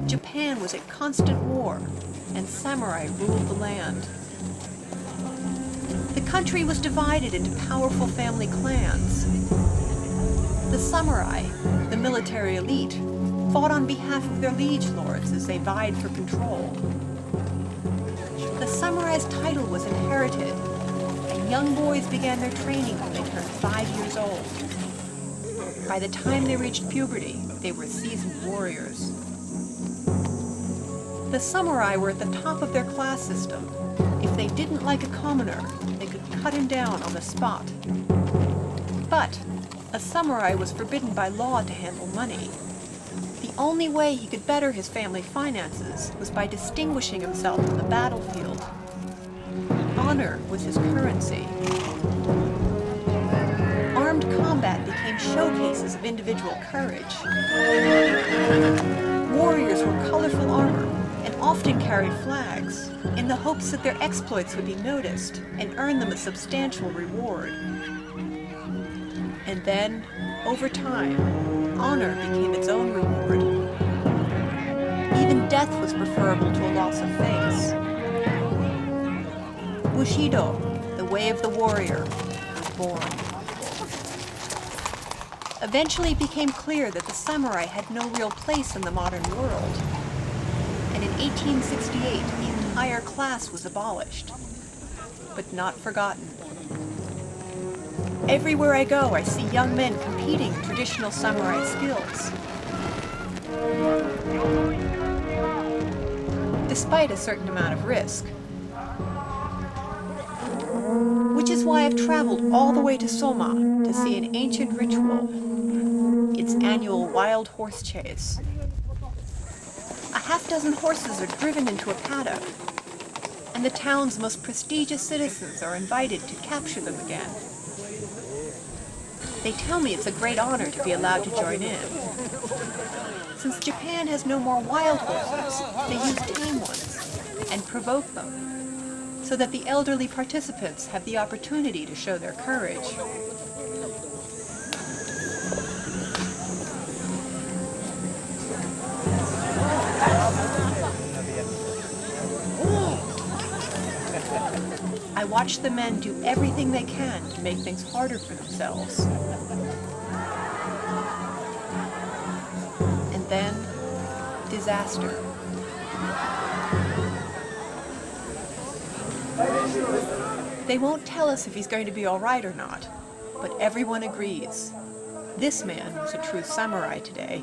Japan was at constant war, and samurai ruled the land. The country was divided into powerful family clans. The samurai, the military elite, fought on behalf of their liege lords as they vied for control. The samurai's title was inherited, and young boys began their training when they turned 5 years old. By the time they reached puberty, they were seasoned warriors. The samurai were at the top of their class system. If they didn't like a commoner, they could cut him down on the spot. But a samurai was forbidden by law to handle money. The only way he could better his family finances was by distinguishing himself on the battlefield. Honor was his currency. Armed combat became showcases of individual courage. Warriors wore colorful armor and often carried flags, in the hopes that their exploits would be noticed and earn them a substantial reward. And then, over time, honor became its own reward. Even death was preferable to a loss of face. Bushido, the way of the warrior, was born. Eventually it became clear that the samurai had no real place in the modern world. And in 1868, the entire class was abolished, but not forgotten. Everywhere I go, I see young men competing in traditional samurai skills. Despite a certain amount of risk. Which is why I've traveled all the way to Soma to see an ancient ritual, its annual wild horse chase. A half-dozen horses are driven into a paddock, and the town's most prestigious citizens are invited to capture them again. They tell me it's a great honor to be allowed to join in. Since Japan has no more wild horses, they use tame ones and provoke them, so that the elderly participants have the opportunity to show their courage. I watch the men do everything they can to make things harder for themselves. And then, disaster. They won't tell us if he's going to be all right or not, but everyone agrees. This man was a true samurai today.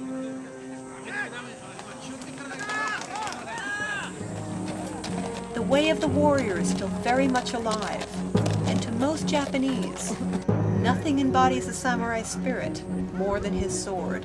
The way of the warrior is still very much alive, and to most Japanese, nothing embodies the samurai spirit more than his sword.